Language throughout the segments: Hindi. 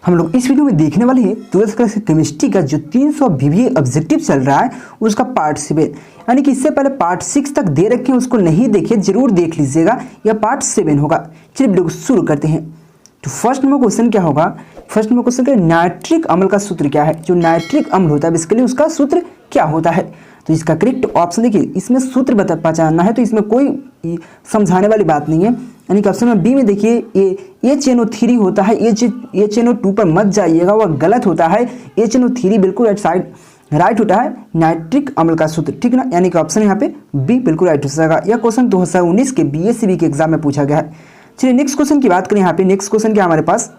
हम लोग इस वीडियो में देखने वाले हैं 12th क्लास केमिस्ट्री का जो 300 VBA ऑब्जेक्टिव चल रहा है उसका पार्ट 7, यानी कि इससे पहले पार्ट 6 तक दे रखे हैं, उसको नहीं देखे जरूर देख लीजिएगा, यह पार्ट 7 होगा। चलिए वीडियो को शुरू करते हैं। तो फर्स्ट नंबर क्वेश्चन क्या होगा? फर्स्ट नंबर क्वेश्चन का नाइट्रिक अम्ल का सूत्र क्या है? जो नाइट्रिक अम्ल होता है बेसिकली उसका सूत्र क्या होता है? तो इसका करेक्ट ऑप्शन देखिए, इसमें सूत्र पहचानना है तो इसमें कोई समझाने वाली बात नहीं है। यानी कि ऑप्शन नंबर बी में देखिए HNO3 होता है, HNO2 पर मत जाइएगा, वह गलत होता है। HNO3 बिल्कुल राइट होता है नाइट्रिक अम्ल का सूत्र, ठीक ना। यानी कि ऑप्शन यहाँ पे बी बिल्कुल राइट हो जाएगा। यह क्वेश्चन 2019 के BSc के एग्जाम में पूछा गया है। चलिए नेक्स्ट क्वेश्चन की बात करें। यहाँ पे नेक्स्ट क्वेश्चन क्या हमारे पास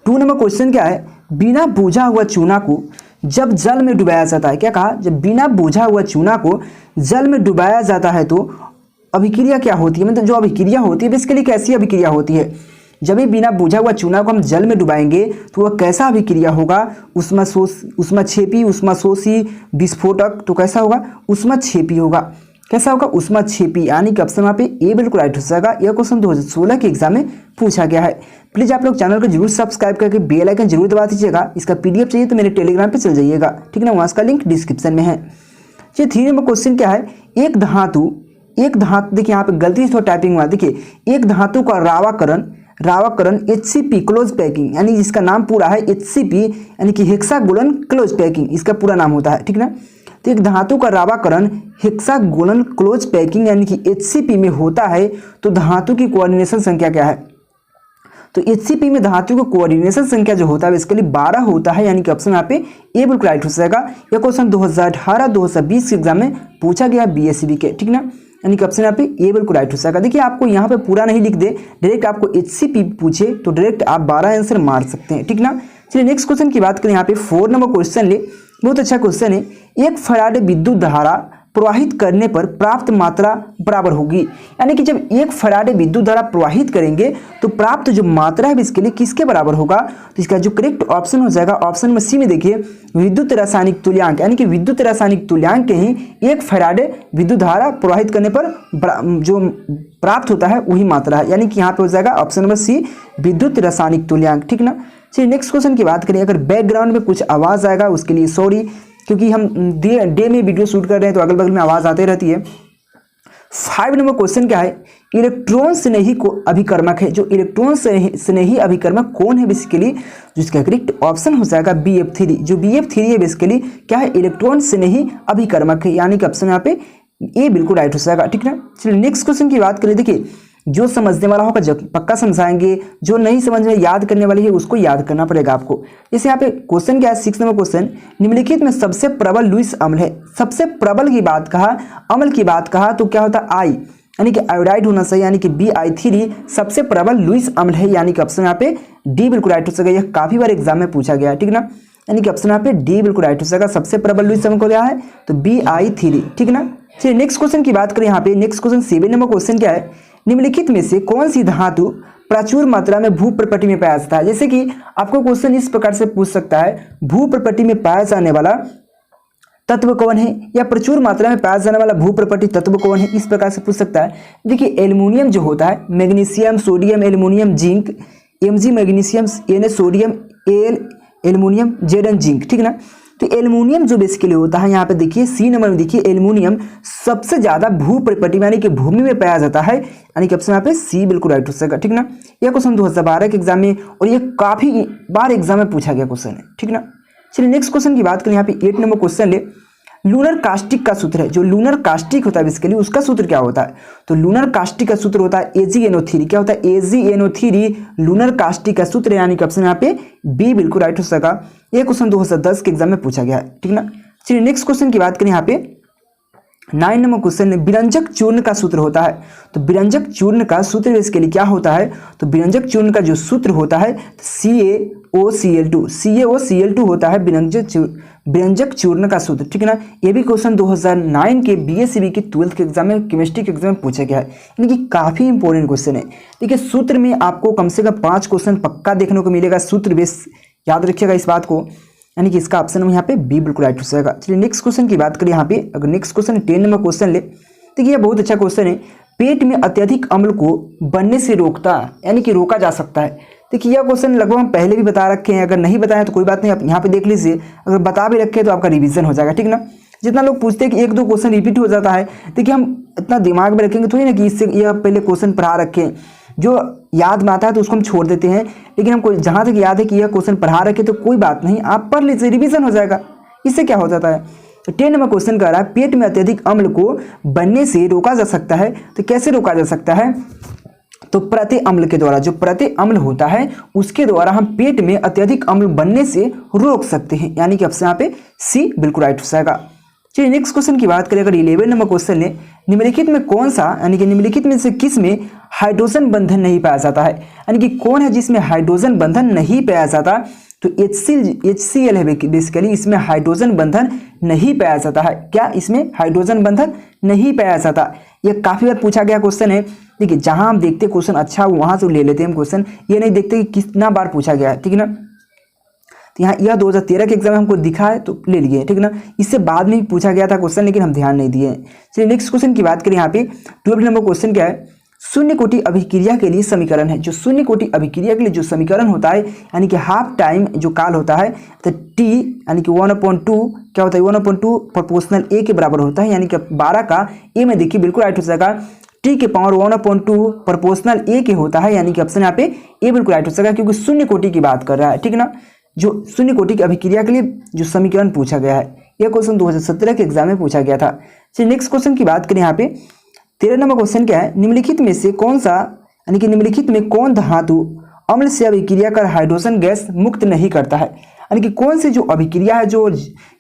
2 नंबर क्वेश्चन क्या है? बिना भुजा हुआ चूना को जब जल में डुबाया जाता है, क्या कहा? जब बिना भुजा हुआ चूना को जल में डुबाया जाता है तो अभिक्रिया क्या होती है? मतलब जो अभिक्रिया होती है बेसिकली कैसी अभिक्रिया होती है? जब भी बिना भुजा हुआ चूना को हम जल में डुबाएंगे तो वह कैसा अभिक्रिया होगा? उष्माक्षेपी, उष्माशोषी, विस्फोटक। तो कैसा होगा? उष्माक्षेपी होगा। कैसा होगा? उष्माक्षेपी। यानी कि ऑप्शन वहाँ पे ए बिल्कुल राइट हो जाएगा। यह क्वेश्चन 2016 के एग्जाम में पूछा गया है। प्लीज आप लोग चैनल को जरूर सब्सक्राइब करके बेल आइकन जरूर दबा दीजिएगा। इसका PDF चाहिए तो मेरे टेलीग्राम पे चल जाइएगा, ठीक ना, वहाँ का लिंक डिस्क्रिप्शन में है। चलिए 3 नंबर क्वेश्चन क्या है? एक धातु देखिए यहाँ पे गलती से टाइपिंग हुआ, देखिए एक धातु का रावाकरण HCP क्लोज पैकिंग, यानी जिसका नाम पूरा है HCP यानी कि हेक्सागोनल क्लोज पैकिंग, इसका पूरा नाम होता है, ठीक ना। तो एक धातु का रावाकरण हेक्सागोनल क्लोज पैकिंग यानी कि HCP में होता है तो धातु की कोऑर्डिनेशन संख्या क्या है? तो HCP में धातु का कोऑर्डिनेशन संख्या जो होता है बेसिकली 12 होता है। यानी कि ऑप्शन यहाँ पे ए बिल्कुल राइट हो जाएगा। यह क्वेश्चन 2018-2020 के एग्जाम में पूछा गया BSc के, ठीक ना। यानी कि ऑप्शन यहाँ पे ए बिल्कुल राइट हो जाएगा। देखिए आपको यहाँ पे पूरा नहीं लिख दे, डायरेक्ट आपको HCP पूछे तो डायरेक्ट आप 12 आंसर मार सकते हैं, ठीक ना। चलिए नेक्स्ट क्वेश्चन की बात करें। यहाँ पे 4 नंबर क्वेश्चन ले, बहुत अच्छा क्वेश्चन है। 1 फराड विद्युत धारा प्रवाहित करने पर प्राप्त मात्रा बराबर होगी, यानी कि जब 1 फराड विद्युत धारा प्रवाहित करेंगे तो प्राप्त जो मात्रा है इसके लिए किसके बराबर होगा? तो इसका जो करेक्ट ऑप्शन हो जाएगा ऑप्शन में सी में देखिए विद्युत रासायनिक तुल्यांक, यानी कि विद्युत रासायनिक तुल्यांक के ही 1 फराड विद्युत धारा प्रवाहित करने पर जो प्राप्त होता है वही मात्रा है। यानी कि यहाँ पे हो जाएगा ऑप्शन नंबर सी विद्युत रासायनिक तुल्यांक, ठीक ना। चलिए नेक्स्ट क्वेश्चन की बात करें। अगर बैकग्राउंड में कुछ आवाज़ आएगा उसके लिए सॉरी, क्योंकि हम डे में वीडियो शूट कर रहे हैं तो अगल बगल में आवाज़ आती रहती है। 5 नंबर क्वेश्चन क्या है? इलेक्ट्रॉन स्नेही को अभिकर्मक है। जो इलेक्ट्रॉन स्नेही अभिकर्मक कौन है बेसिकली? जिसका करेक्ट ऑप्शन हो जाएगा BF3। जो BF3 है बेसिकली क्या है? इलेक्ट्रॉन स्नेही अभिकर्मक है। यानी कि ऑप्शन यहाँ पे ए बिल्कुल राइट हो जाएगा, ठीक ना। चलिए नेक्स्ट क्वेश्चन की बात करें। देखिए जो समझने वाला होगा पक्का समझाएंगे, जो नहीं समझ में याद करने वाली है उसको याद करना पड़ेगा आपको। जैसे यहाँ पे क्वेश्चन क्या है? 6 नंबर क्वेश्चन, निम्नलिखित में सबसे प्रबल लुईस अम्ल है। सबसे प्रबल की बात कहा, अम्ल की बात कहा तो क्या होता है? आई, यानी कि आयोडाइड होना चाहिए, यानी कि BI3 सबसे प्रबल लुईस अम्ल है। यानी कि ऑप्शन यहाँ पे डी बिल्कुल राइट हो सकेगा। यह काफी बार एग्जाम में पूछा गया है, ठीक ना। यानी कि ऑप्शन यहाँ पे डी बिल्कुल राइट हो सकेगा। सबसे प्रबल लुईस अम्ल को क्या है? तो BI3, ठीक ना। चलिए नेक्स्ट क्वेश्चन की बात करें। यहाँ पे नेक्स्ट क्वेश्चन 7 नंबर क्वेश्चन क्या है? निम्नलिखित में से कौन सी धातु प्रचुर मात्रा में भूप्रपटि में पाया जाता है? जैसे कि आपको क्वेश्चन इस प्रकार से पूछ सकता है, भूप्रपटि में पाया जाने वाला तत्व कौन है, या प्रचुर मात्रा में पाया जाने वाला भूप्रपटि तत्व कौन है, इस प्रकार से पूछ सकता है। देखिए एल्युमिनियम जो होता है, magnesium, sodium, aluminium, zinc, Mg magnesium, Na sodium, Al aluminium, Zn zinc, ठीक ना। तो एल्युमिनियम जो बेसिकली होता है, यहाँ पे देखिए सी नंबर में देखिए एल्युमिनियम सबसे ज्यादा भूप्रपटि यानी कि भूमि में पाया जाता है। यानी कि ऑप्शन यहाँ पे सी बिल्कुल राइट हो जाएगा, ठीक ना। यह क्वेश्चन 2012 के एग्जाम में और ये काफी बार एग्जाम में पूछा गया क्वेश्चन है, ठीक ना। चलिए नेक्स्ट क्वेश्चन की बात करें। यहाँ पे 8 नंबर क्वेश्चन ले, लूनर कास्टिक का सूत्र है। जो लूनर कास्टिक होता है बेसिकली उसका सूत्र क्या होता है? तो लूनर कास्टिक का सूत्र होता है AgNO3। क्या होता है? AgNO3 लूनर कास्टिक का सूत्र, यानी कि ऑप्शन यहाँ पे बी बिल्कुल राइट हो सका। यह क्वेश्चन 2010 के एग्जाम में पूछा गया है, ठीक ना। चलिए नेक्स्ट क्वेश्चन की बात करें। यहाँ पे 9 नंबर क्वेश्चन में विरंजक चूर्ण का सूत्र होता है। तो विरंजक चूर्ण का सूत्र इसके लिए क्या होता है? तो विरंजक चूर्ण का जो सूत्र होता है CaOCl2 होता है विरंजक चूर्ण का सूत्र, ठीक है ना। ये भी क्वेश्चन 2009 के BSc के 12th के एग्जाम में केमिस्ट्री के एग्जाम में पूछा गया है, यानी कि काफी इंपॉर्टेंट क्वेश्चन है। देखिए सूत्र में आपको कम से कम 5 क्वेश्चन पक्का देखने को मिलेगा। सूत्र बेस याद रखिएगा इस बात को, यानी कि इसका ऑप्शन यहाँ पे बी बिल्कुल राइट हो जाएगा। चलिए नेक्स्ट क्वेश्चन की बात करें। यहाँ पे अगर नेक्स्ट क्वेश्चन 10 नंबर क्वेश्चन ले, देखिए ये बहुत अच्छा क्वेश्चन है। पेट में अत्यधिक अम्ल को बनने से रोकता, यानी कि रोका जा सकता है। देखिए यह क्वेश्चन लगभग हम पहले भी बता रखे हैं, अगर नहीं बताया तो कोई बात नहीं, आप यहाँ पे देख लीजिए, अगर बता भी रखे तो आपका रिवीजन हो जाएगा, ठीक ना। जितना लोग पूछते हैं कि एक दो क्वेश्चन रिपीट हो जाता है, देखिए हम इतना दिमाग में रखेंगे थोड़ी ना कि इससे यह पहले क्वेश्चन पढ़ा रखे हैं, जो याद में आता है तो उसको हम छोड़ देते हैं, लेकिन हमको जहाँ तक याद है कि यह क्वेश्चन पढ़ा रखे तो कोई बात नहीं, आप पढ़ लीजिए, रिवीजन हो जाएगा। इससे क्या हो जाता है, तो 10 नंबर क्वेश्चन कह रहा है पेट में अत्यधिक अम्ल को बनने से रोका जा सकता है, तो कैसे रोका जा सकता है, तो प्रति अम्ल के द्वारा, जो प्रति अम्ल होता है उसके द्वारा हम पेट में अत्यधिक अम्ल बनने से रोक सकते हैं, यानी कि आपसे यहाँ पे सी बिल्कुल राइट हो जाएगा। चलिए नेक्स्ट क्वेश्चन की बात करें, अगर 11 नंबर क्वेश्चन ले, निम्नलिखित में कौन सा, यानी कि निम्नलिखित में से किस में हाइड्रोजन बंधन नहीं पाया जाता है, यानी कि कौन है जिसमें हाइड्रोजन बंधन नहीं पाया जाता, तो HCl है बेसिकली, इसमें हाइड्रोजन बंधन नहीं पाया जाता है। क्या इसमें हाइड्रोजन बंधन नहीं पाया जाता, यह काफी बार पूछा गया क्वेश्चन है। देखिए जहां हम देखते क्वेश्चन अच्छा वहां से ले लेते हैं हम क्वेश्चन, ये नहीं देखते कि कितना बार पूछा गया है, ठीक है ना। तो यहाँ यह 2013 के एग्जाम में हमको दिखा है तो ले लिए, ठीक है ना। इससे बाद में भी पूछा गया था क्वेश्चन, लेकिन हम ध्यान नहीं दिए। चलिए नेक्स्ट क्वेश्चन की बात करें, यहाँ पे 12 नंबर क्वेश्चन क्या है, शून्य कोटि अभिक्रिया के लिए समीकरण है। जो शून्य कोटि अभिक्रिया के लिए जो समीकरण होता है, यानी कि हाफ टाइम जो काल होता है, तो टी यानी कि 1/2 क्या होता है, 1/2 प्रोपोर्शनल ए के बराबर होता है, यानी कि 12 का ए में देखिए बिल्कुल राइट हो जाएगा, टी के पावर 1/2 प्रोपोर्शनल ए के होता है, यानी कि ऑप्शन यहाँ पे ए बिल्कुल राइट हो जाएगा, क्योंकि शून्य कोटि की बात कर रहा है, ठीक है ना। जो शून्य कोटि की अभिक्रिया के लिए जो समीकरण पूछा गया है, यह क्वेश्चन 2017 के एग्जाम में पूछा गया था। चलिए नेक्स्ट क्वेश्चन की बात करें, यहाँ पे 13 नंबर क्वेश्चन क्या है, निम्नलिखित में से कौन सा, यानी कि निम्नलिखित में कौन धातु अम्ल से अभिक्रिया कर हाइड्रोजन गैस मुक्त नहीं करता है, यानी कि कौन से जो अभिक्रिया है, जो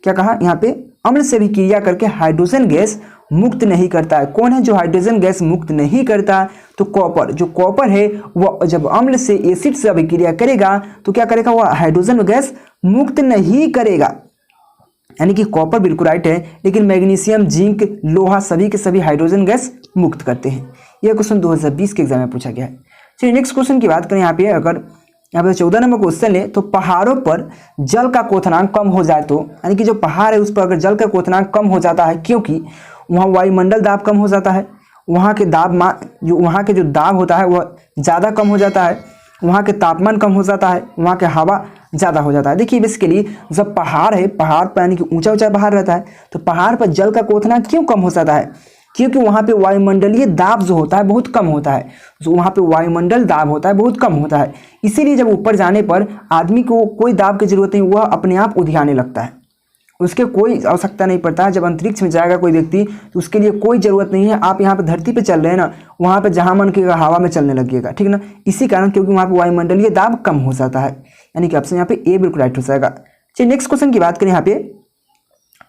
क्या कहा यहाँ पे अम्ल से अभिक्रिया करके हाइड्रोजन गैस मुक्त नहीं करता है, कौन है जो हाइड्रोजन गैस मुक्त नहीं करता, तो कॉपर। जो कॉपर है वह जब अम्ल से एसिड से अभिक्रिया करेगा तो क्या करेगा, वह हाइड्रोजन गैस मुक्त नहीं करेगा, यानी कि कॉपर बिल्कुल राइट है, लेकिन मैग्नीशियम, जिंक, लोहा सभी के सभी हाइड्रोजन गैस मुक्त करते हैं। यह क्वेश्चन 2020 के एग्जाम में पूछा गया है। चलिए नेक्स्ट क्वेश्चन की बात करें, यहाँ पे अगर यहाँ पे 14 नंबर क्वेश्चन ले, तो पहाड़ों पर जल का क्वथनांक कम हो जाए तो, यानी कि जो पहाड़ है उस पर अगर जल का क्वथनांक कम हो जाता है, क्योंकि वहाँ वायुमंडल दाब कम हो जाता है, वहाँ के वहाँ के जो दाब होता है वह ज़्यादा कम हो जाता है, वहाँ के तापमान कम हो जाता है, वहाँ के हवा ज़्यादा हो जाता है। देखिए बेसिकली जब पहाड़ है, पहाड़ पर यानी कि ऊंचा ऊंचा पहाड़ रहता है, तो पहाड़ पर जल का क्वथनांक क्यों कम हो जाता है, क्योंकि वहाँ पे वायुमंडलीय दाब जो होता है बहुत कम होता है, जो वहाँ पे वायुमंडल दाब होता है बहुत कम होता है, इसीलिए जब ऊपर जाने पर आदमी को कोई दाब की जरूरत नहीं, वह अपने आप उधियाने लगता है, उसके कोई आवश्यकता नहीं पड़ता है। जब अंतरिक्ष में जाएगा कोई व्यक्ति तो उसके लिए कोई ज़रूरत नहीं है, आप यहाँ पे धरती पे चल रहे हैं ना, वहाँ पे जहाँ मन करेगा हवा में चलने लगिएगा, ठीक ना। इसी कारण क्योंकि वहाँ पे वायुमंडलीय दाब कम हो जाता है, यानी कि ऑप्शन यहाँ पे ए बिल्कुल राइट हो जाएगा। चलिए नेक्स्ट क्वेश्चन की बात करें, यहाँ पे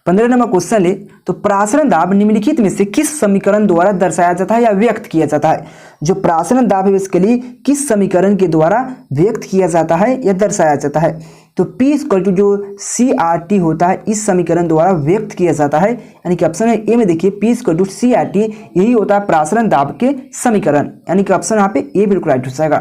15 नंबर क्वेश्चन ले, तो प्रासरण दाब निम्नलिखित में से किस समीकरण द्वारा दर्शाया जाता है या व्यक्त किया जाता है। जो प्रासरण दाब है इसके लिए किस समीकरण के द्वारा व्यक्त किया जाता है या दर्शाया जाता है, तो P = जो CRT होता है इस समीकरण द्वारा व्यक्त किया जाता है, यानी कि ऑप्शन ए में देखिए P = CRT यही होता है प्रासरण दाब के समीकरण, यानी कि ऑप्शन यहाँ पे ए बिल्कुल राइट हो जाएगा।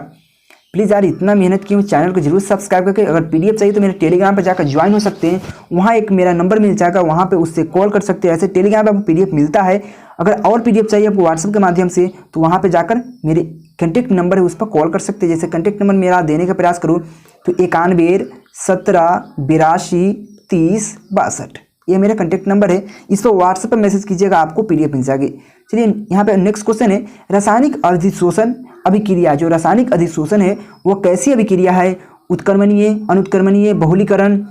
प्लीज़ यार इतना मेहनत की, चैनल को जरूर सब्सक्राइब करके, अगर पीडीएफ चाहिए तो मेरे टेलीग्राम पर जाकर ज्वाइन हो सकते हैं, वहाँ एक मेरा नंबर मिल जाएगा, वहाँ पे उससे कॉल कर सकते हैं। ऐसे टेलीग्राम पर आपको पीडीएफ मिलता है, अगर और पीडीएफ चाहिए आपको व्हाट्सएप के माध्यम से तो वहाँ पे जाकर मेरे कॉन्टैक्ट नंबर है उस पर कॉल कर सकते हैं। जैसे कॉन्टैक्ट नंबर मेरा देने का प्रयास करूँ तो 91 17 82 30 62, ये मेरा कॉन्टैक्ट नंबर है, इस पर व्हाट्सएप पर मैसेज कीजिएगा, आपको पीडीएफ मिल जाएगी। चलिए यहाँ पे नेक्स्ट क्वेश्चन है, रासायनिक अधिशोषण अभिक्रिया। जो रासायनिक अधिशोषण है वो कैसी अभिक्रिया है, उत्क्रमणीय, अनुत्क्रमणीय, बहुलीकरण,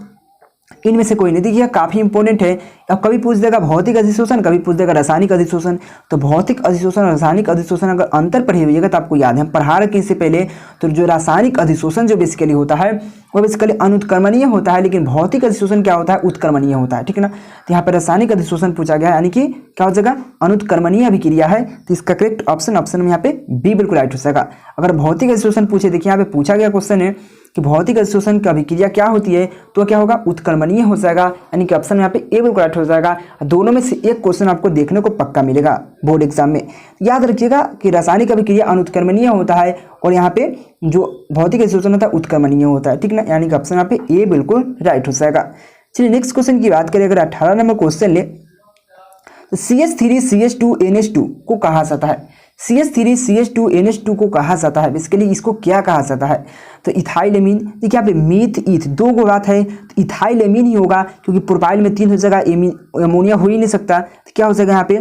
इनमें से कोई नहीं। देखिए काफ़ी इंपॉर्टेंट है, अब कभी पूछ देगा भौतिक अधिशोषण, कभी पूछ देगा रासायनिक अधिशोषण। तो भौतिक अधिशोषण और रासायनिक अधिशोषण अगर अंतर पढ़े हुईएगा तो आपको याद है, हम पढ़ा रखे इससे पहले। तो जो रासायनिक अधिशोषण जो बेसिकली होता है वो बेसिकली अनुत्क्रमणीय होता है, लेकिन भौतिक अधिशोषण क्या होता है, उत्क्रमणीय होता है, ठीक है ना। तो यहाँ पर रासायनिक अधिशोषण पूछा गया है, यानी कि क्या हो जाएगा, अनुत्क्रमणीय अभिक्रिया है, तो इसका करेक्ट ऑप्शन में यहाँ पे बी बिल्कुल राइट हो जाएगा। अगर भौतिक अधिशोषण पूछे, देखिए यहाँ पे पूछा गया क्वेश्चन है कि भौतिक अधिशोषण की अभिक्रिया क्या होती है, तो क्या होगा, उत्क्रमणीय हो जाएगा, यानी कि ऑप्शन यहाँ पे ए बिल्कुल राइट हो जाएगा। दोनों में से एक क्वेश्चन आपको देखने को पक्का मिलेगा बोर्ड एग्जाम में। याद रखिएगा कि रासायनिक अभिक्रिया अनुत्क्रमणीय होता है और यहाँ पे जो भौतिक अधिशोषण होता है उत्क्रमणीय होता है, ठीक ना, यानी कि ऑप्शन यहाँ पे ए बिल्कुल राइट हो जाएगा। चलिए नेक्स्ट क्वेश्चन की बात करें, अगर 18 नंबर क्वेश्चन ले, तो CH3CH2NH2 को कहा जाता है। CH3CH2NH2 को कहा जाता है बेसिकली, इसको क्या कहा जाता है? तो इथाइलेमीन। देखिए यहाँ पे मीथ ईथ दो को बात है तो इथाइलेमीन ही होगा, क्योंकि प्रोपाइल में 3 हो जाएगा, अमोनिया हो ही नहीं सकता, तो क्या हो जाएगा यहाँ पे,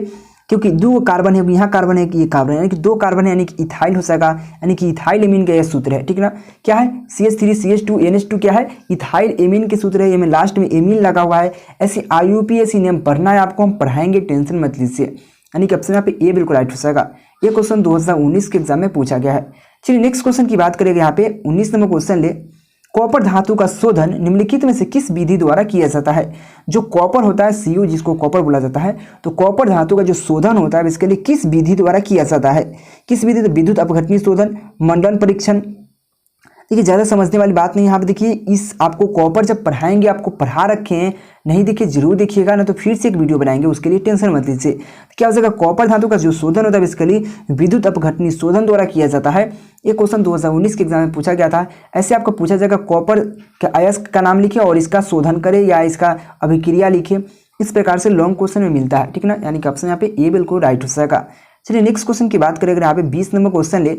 क्योंकि 2 कार्बन है, यहाँ कार्बन है कि ये कार्बन है, यानी कि 2 कार्बन है, यानी कि इथाइल हो जाएगा, यानी कि इथाइलेमीन का यह सूत्र है। ठीक है ना, क्या है? CH3CH2NH2 क्या है? इथाइल एमीन के सूत्र है, ये में लास्ट में एमीन लगा हुआ है। ऐसे IUPAC नेम पढ़ना है आपको, हम पढ़ाएंगे, टेंशन मत लीजिए। यानी कि ऑप्शन यहाँ पे ए बिल्कुल राइट हो जाएगा। ये क्वेश्चन 2019 के एग्जाम में पूछा गया है। चलिए नेक्स्ट क्वेश्चन की बात करेंगे। यहाँ पे 19 नंबर क्वेश्चन ले, कॉपर धातु का शोधन निम्नलिखित में से किस विधि द्वारा किया जाता है? जो कॉपर होता है Cu, जिसको कॉपर बोला जाता है, तो कॉपर धातु का जो शोधन होता है इसके लिए किस विधि द्वारा किया जाता है? किस विधि? तो विद्युत अपघटनी शोधन, मंडन परीक्षण। देखिए ज़्यादा समझने वाली बात नहीं यहाँ पे। देखिए इस आपको कॉपर जब पढ़ाएंगे, आपको पढ़ा रखे हैं, नहीं देखिए जरूर देखिएगा, ना तो फिर से एक वीडियो बनाएंगे, उसके लिए टेंशन मत लीजिए। तो क्या हो जाएगा? कॉपर धातु का जो शोधन होता है इसके लिए विद्युत अपघटनी शोधन द्वारा किया जाता है। ये क्वेश्चन 2019 के एग्जाम में पूछा गया था। ऐसे आपको पूछा जाएगा कॉपर के अयस्क का नाम लिखे और इसका शोधन करे या इसका अभिक्रिया लिखे, इस प्रकार से लॉन्ग क्वेश्चन में मिलता है। ठीक है ना, यानी कि ऑप्शन यहाँ पे ए बिल्कुल राइट हो जाएगा। चलिए नेक्स्ट क्वेश्चन की बात करें, अगर यहाँ पे 20 नंबर क्वेश्चन ले,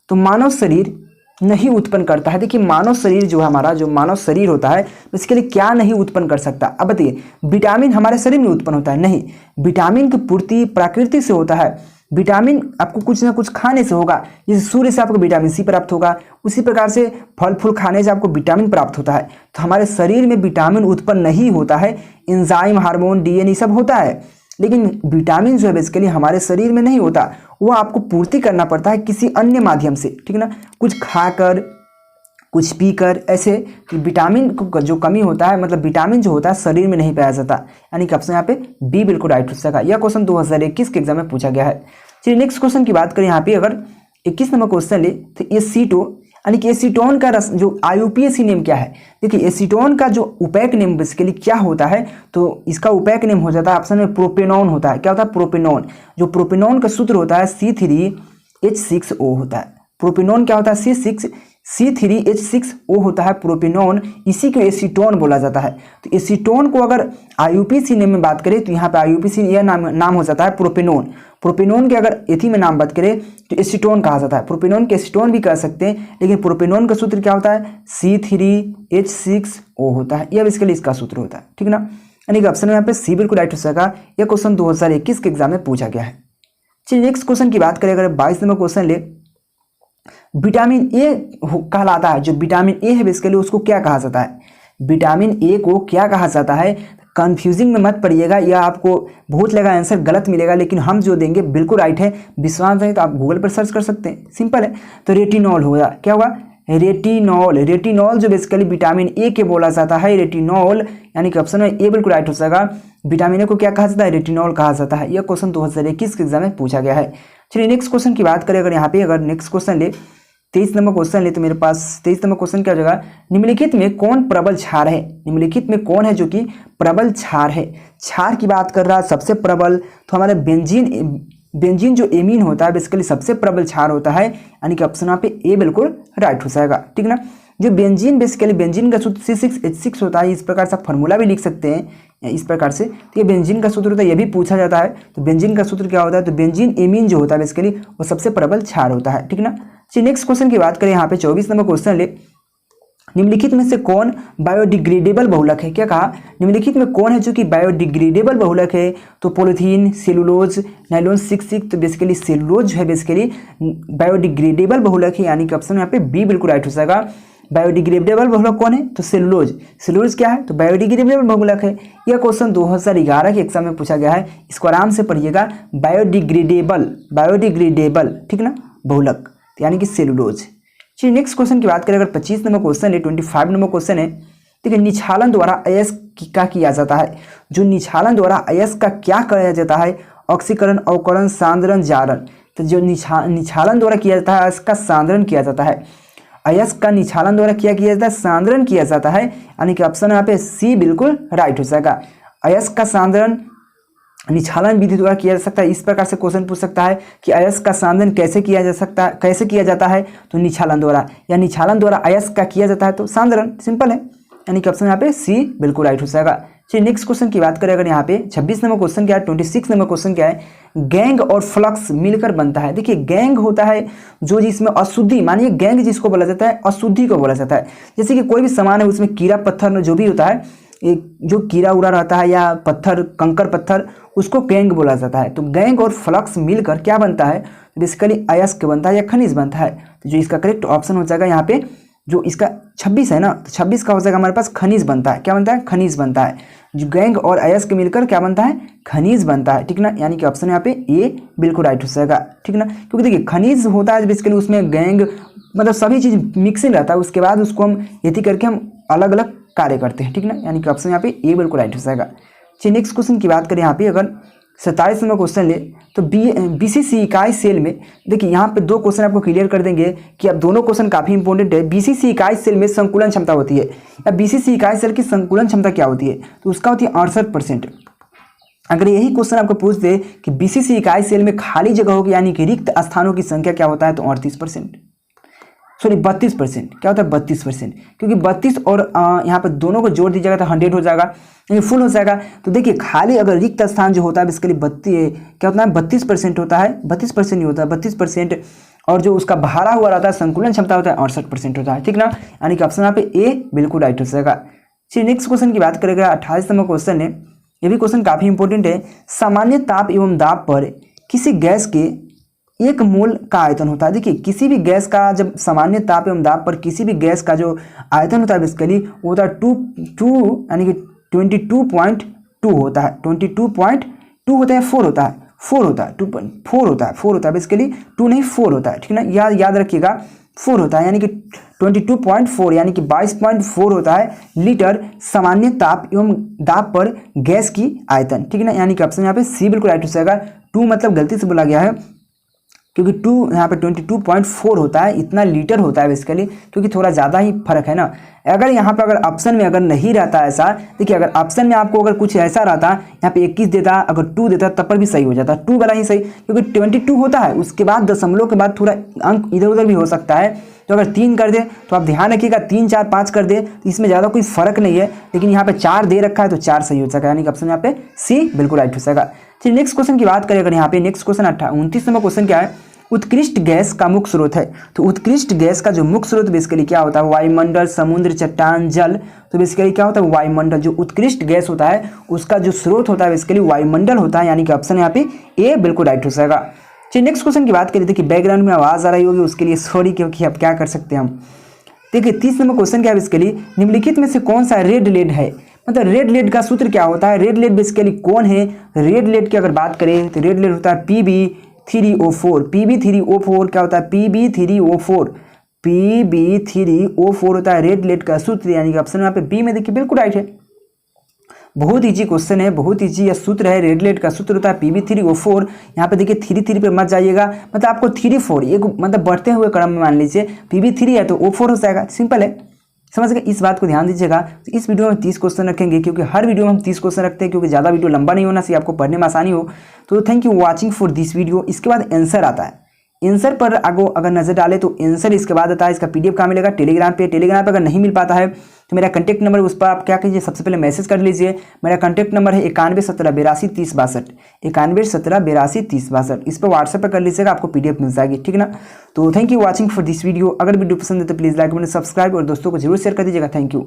तो मानव शरीर नहीं उत्पन्न करता है। देखिए मानव शरीर जो है, हमारा जो मानव शरीर होता है इसके लिए क्या नहीं उत्पन्न कर सकता? अब बताइए, विटामिन हमारे शरीर में उत्पन्न होता है? नहीं, विटामिन की पूर्ति प्रकृति से होता है। विटामिन आपको कुछ ना कुछ खाने से होगा, जैसे सूर्य से आपको विटामिन सी प्राप्त होगा, उसी प्रकार से फल फूल खाने से आपको विटामिन प्राप्त होता है। तो हमारे शरीर में विटामिन उत्पन्न नहीं होता है, एंजाइम, हार्मोन, DNA सब होता है, लेकिन विटामिन जो है बेसिकली हमारे शरीर में नहीं होता, वो आपको पूर्ति करना पड़ता है किसी अन्य माध्यम से। ठीक है ना, कुछ खाकर, कुछ पीकर, ऐसे विटामिन को जो कमी होता है, मतलब विटामिन जो होता है शरीर में नहीं पाया जाता। यानी कि ऑप्शन यहाँ पे बी बिल्कुल राइट हो जाएगा। यह क्वेश्चन 2021 के एग्जाम में पूछा गया है। चलिए नेक्स्ट क्वेश्चन की बात करें, यहाँ पे अगर 21 नंबर क्वेश्चन ले, तो एसीटो यानी कि एसीटोन का रस जो IUPAC नेम क्या है? देखिए एसीटोन का जो उपैक नेम बेसिकली क्या होता है? तो इसका उपैक नेम हो जाता है ऑप्शन में प्रोपेनॉन होता है। क्या होता है? प्रोपेनॉन। जो प्रोपेनॉन का सूत्र होता है C3H6O होता है। प्रोपेनॉन क्या होता है? C3H6O होता है प्रोपेनॉन, इसी को एसीटोन बोला जाता है। तो एसीटोन को अगर IUPAC नेम में बात करें तो यहाँ पे IUPAC यह नाम हो जाता है प्रोपेनॉन। प्रोपेनॉन के अगर एथी में नाम बात करें तो एसीटोन कहा जाता है। प्रोपेनॉन के एसीटोन भी कह सकते हैं, लेकिन प्रोपेनॉन का सूत्र क्या होता है? C3H6O होता है, यह इसके लिए इसका सूत्र होता है। ठीक है ना, यानी कि ऑप्शन में यहाँ पे सी बिल्कुल राइट हो जाएगा। यह क्वेश्चन 2021 के एग्जाम में पूछा गया है। चलिए नेक्स्ट क्वेश्चन की बात करें, अगर 22 नंबर क्वेश्चन ले, विटामिन ए कहलाता है, जो विटामिन ए है बेसिकली उसको क्या कहा जाता है? विटामिन ए को क्या कहा जाता है? कंफ्यूजिंग में मत पड़िएगा, या आपको बहुत लगा आंसर गलत मिलेगा, लेकिन हम जो देंगे बिल्कुल राइट है। विश्वास नहीं तो आप गूगल पर सर्च कर सकते हैं, सिंपल है। तो रेटिनॉल होगा, क्या होगा? रेटिनॉल। रेटिनॉल जो बेसिकली विटामिन ए के बोला जाता है, रेटिनॉल, यानी कि ऑप्शन में ए बिल्कुल राइट हो जाएगा। विटामिन ए को क्या कहा जाता है? रेटिनॉल कहा जाता है। यह क्वेश्चन 2021 के एग्जाम में पूछा गया है। चलिए नेक्स्ट क्वेश्चन की बात करें, अगर यहाँ पे अगर नेक्स्ट क्वेश्चन ले 23 नंबर क्वेश्चन ले, तो मेरे पास 23 नंबर क्वेश्चन क्या हो जाएगा? निम्नलिखित में कौन प्रबल क्षार है? निम्नलिखित में कौन है जो कि प्रबल क्षार है? क्षार की बात कर रहा है सबसे प्रबल, तो हमारे बेंजीन जो एमीन होता है बेसिकली सबसे प्रबल क्षार होता है, यानी कि ऑप्शन यहाँ पे ए बिल्कुल राइट हो जाएगा। ठीक ना, जो बेंजीन बेसिकली बेंजीन का सूत्र C6H6 होता है, इस प्रकार से फॉर्मूला भी लिख सकते हैं इस प्रकार से। तो ये बेंजीन का सूत्र होता है, ये भी पूछा जाता है। तो बेंजीन का सूत्र क्या होता है? तो बेंजीन एमीन जो होता है बेसिकली वो सबसे प्रबल क्षार होता है। ठीक ना, चलिए नेक्स्ट क्वेश्चन की बात करें, यहाँ पे 24 नंबर क्वेश्चन ले, निम्नलिखित में से कौन बायोडिग्रेडेबल बहुलक है? क्या कहा? निम्नलिखित में कौन है जो कि बायोडिग्रेडेबल बहुलक है? तो पॉलीथीन, सेलुलोज, नाइलॉन 6 तो बेसिकली सेलुलोज जो है बेसिकली बायोडिग्रेडेबल बहुलक है, यानी कि ऑप्शन यहाँ पे बी बिल्कुल राइट हो जाएगा। बायोडिग्रेडेबल बहुलक कौन है? तो सेलुलोज। सेलुलोज क्या है? तो बायोडिग्रेडेबल बहुलक है। यह क्वेश्चन 2011 के एग्जाम में पूछा गया है, इसको आराम से पढ़िएगा। बायोडिग्रेडेबल ठीक ना बहुलक, यानी कि सेलुलोज। चलिए नेक्स्ट क्वेश्चन की बात करें, अगर 25 नंबर क्वेश्चन है, 25 नंबर क्वेश्चन है, देखिए निछालन द्वारा अयस्क क्या किया जाता है? जो निछालन द्वारा अयस्क का क्या किया जाता है? ऑक्सीकरण, अवकरण, सांद्रण, जारण। तो जो निछालन द्वारा किया जाता है अयस्क का सांद्रण किया जाता है। अयस्क का निछालन द्वारा क्या किया जाता है? सांद्रण किया जाता है, यानी कि ऑप्शन यहाँ पे सी बिल्कुल राइट हो जाएगा। अयस्क का सांद्रण निछालन विधि द्वारा किया जा सकता है। इस प्रकार से क्वेश्चन पूछ सकता है कि अयस्क का सांद्रण कैसे किया जा सकता है, कैसे किया जाता है? तो निछालन द्वारा, या निछालन द्वारा अयस्क का किया जाता है तो सांद्रण, सिंपल है, यानी कि ऑप्शन यहाँ पे सी बिल्कुल राइट हो जाएगा। चलिए नेक्स्ट क्वेश्चन की बात करें अगर यहाँ पे 26 नंबर क्वेश्चन क्या है, 26 नंबर क्वेश्चन क्या है, गैंग और फ्लक्स मिलकर बनता है। देखिए गैंग होता है जो जिसमें अशुद्धि, मानिए गैंग जिसको बोला जाता है अशुद्धि को बोला जाता है। जैसे कि कोई भी सामान है उसमें कीड़ा पत्थर जो भी होता है, एक जो कीड़ा उड़ा रहता है या पत्थर कंकर पत्थर, उसको गैंग बोला जाता है। तो गैंग और फ्लक्स मिलकर क्या बनता है, बेसिकली अयस्क बनता है या खनिज बनता है। तो जो इसका करेक्ट ऑप्शन हो जाएगा यहाँ पे जो इसका 26 है ना, तो 26 का हो जाएगा हमारे पास खनिज बनता है। क्या बनता है, खनिज बनता है। जो गैंग और अयस्क मिलकर क्या बनता है, खनिज बनता है, ठीक ना। यानी कि ऑप्शन यहाँ पे ए बिल्कुल राइट हो जाएगा, ठीक ना। क्योंकि देखिए खनिज होता है बेसिकली उसमें गैंग मतलब सभी चीज मिक्सिंग रहता है, उसके बाद उसको हम यदि करके हम अलग अलग कार्य करते हैं, ठीक ना। यानी कि ऑप्शन यहाँ पे ए बिल्कुल राइट हो जाएगा। चलिए नेक्स्ट क्वेश्चन की बात करें यहाँ पे अगर 27 नंबर क्वेश्चन ले तो बीसीसी इकाई सेल में, देखिए यहाँ पे दो क्वेश्चन आपको क्लियर कर देंगे कि अब दोनों क्वेश्चन काफी इंपॉर्टेंट है। बीसीसी इकाई सेल में संकुलन क्षमता होती है, या बीसीसी इकाई सेल की संकुलन क्षमता क्या होती है, तो उसका होती है 68%। अगर यही क्वेश्चन आपको पूछ दे कि बीसीसी इकाई सेल में खाली जगह होगी यानी कि रिक्त स्थानों की संख्या क्या होता है, तो 38%, सॉरी 32%। क्या होता है 32%, क्योंकि 32 और यहाँ पर दोनों को जोड़ दीजिएगा तो 100 हो जाएगा, यानी फुल हो जाएगा। तो देखिए खाली अगर रिक्त स्थान जो होता है बेसिकली क्या होता है 32% होता है, 32% नहीं होता है 32%। और जो उसका भरा हुआ रहता है संकुलन क्षमता होता है 68% होता है, ठीक ना। यानी कि ऑप्शन यहाँ पे ए बिल्कुल राइट हो जाएगा। चलिए नेक्स्ट क्वेश्चन की बात करेगा 28 नंबर क्वेश्चन है, ये भी क्वेश्चन काफी इंपॉर्टेंट है। सामान्य ताप एवं दाब पर किसी गैस के 1 मोल का आयतन होता है। देखिए किसी भी गैस का जब सामान्य ताप एवं दाब पर किसी भी गैस का जो आयतन होता है बेसिकली वो होता है 2 यानी कि 22.2 होता है, 22.2 होता है, 4 होता है, 4 होता है, 2.4 होता है, 4 होता है बेसिकली, 2 नहीं 4 होता है, ठीक ना। याद रखिएगा 4 होता है, यानी कि 22.4 यानी कि 22.4 होता है लीटर सामान्य ताप एवं दाब पर गैस की आयतन, ठीक है ना। यानी कि ऑप्शन यहाँ पे सी बिल्कुल राइट हो जाएगा। 2 मतलब गलती से बोला गया है क्योंकि 2 यहाँ पे 22.4 होता है, इतना लीटर होता है बेसिकली, क्योंकि थोड़ा ज़्यादा ही फर्क है ना। अगर यहाँ पे अगर ऑप्शन में अगर नहीं रहता ऐसा, देखिए अगर ऑप्शन में आपको अगर कुछ ऐसा रहता यहाँ पे 21 देता, अगर 2 देता तब पर भी सही हो जाता, 2 वाला ही सही, क्योंकि 22 होता है उसके बाद दशमलव के बाद थोड़ा अंक इधर उधर भी हो सकता है। तो अगर 3 कर दे तो आप ध्यान रखिएगा, 3 4 5 कर दे तो इसमें ज़्यादा कोई फर्क नहीं है, लेकिन यहाँ पे 4 दे रखा है तो 4 सही हो जाएगा, यानी कि ऑप्शन यहाँ पे सी बिल्कुल राइट हो जाएगा। चलिए नेक्स्ट क्वेश्चन की बात करें अगर यहाँ पे नेक्स्ट क्वेश्चन 29 नंबर क्वेश्चन क्या है, उत्कृष्ट गैस का मुख्य स्रोत है। तो उत्कृष्ट गैस का जो मुख्य स्रोत बेसिकली क्या होता है, वायुमंडल, समुद्र, चट्टान, जल। तो बेसिकली क्या होता है वायुमंडल, जो उत्कृष्ट गैस होता है उसका जो स्रोत होता है बेसिकली वायुमंडल होता है, यानी कि ऑप्शन यहाँ पे ए बिल्कुल राइट हो जाएगा। चलिए नेक्स्ट क्वेश्चन की बात करें, देखिए बैकग्राउंड में आवाज आ रही होगी उसके लिए सॉरी, क्योंकि अब क्या कर सकते हैं हम। देखिए 30 नंबर क्वेश्चन क्या है बेसिकली, निम्नलिखित में से कौन सा रेड लेड है, मतलब रेड लेड का सूत्र क्या होता है, रेड लेड बेसिकली कौन है। रेड लेड की अगर बात करें तो रेड लेड होता है PB3O4, PB3O4 क्या होता है PB3O4, PB3O4 होता है रेड लेड का सूत्र, यानी कि ऑप्शन यहाँ पे बी में देखिए बिल्कुल राइट है। बहुत ईजी क्वेश्चन है, बहुत ईजी यह सूत्र है, रेड लेड का सूत्र होता है PB3O4। यहाँ पे देखिए 3 पे मत जाइएगा, मतलब आपको 3 4 एक मतलब बढ़ते हुए क्रम में मान लीजिए PB3 है तो O4 हो जाएगा, सिंपल है, समझ गए। इस बात को ध्यान दीजिएगा। तो इस वीडियो में 30 क्वेश्चन रखेंगे, क्योंकि हर वीडियो में हम 30 क्वेश्चन रखते हैं, क्योंकि ज़्यादा वीडियो लंबा नहीं होना चाहिए, आपको पढ़ने में आसानी हो। तो thank you watching for this video. इसके बाद आंसर आता है, आंसर पर अगर नजर डाले तो आंसर इसके बाद आता है। इसका PDF कहाँ मिलेगा, टेलीग्राम पे। टेलीग्राम पे अगर नहीं मिल पाता है तो मेरा कॉन्टैक्ट नंबर, उस पर आप क्या कीजिए, सबसे पहले मैसेज कर लीजिए। मेरा कॉन्टैक्ट नंबर है 9117823062, 9117823062। इस पर व्हाट्सएप पर कर लीजिएगा, आपको PDF मिल जाएगी, ठीक ना। तो thank you watching for this video. अगर वीडियो पसंद है तो प्लीज़ लाइक, सब्सक्राइब और दोस्तों को जरूर शेयर कर दीजिएगा। Thank you.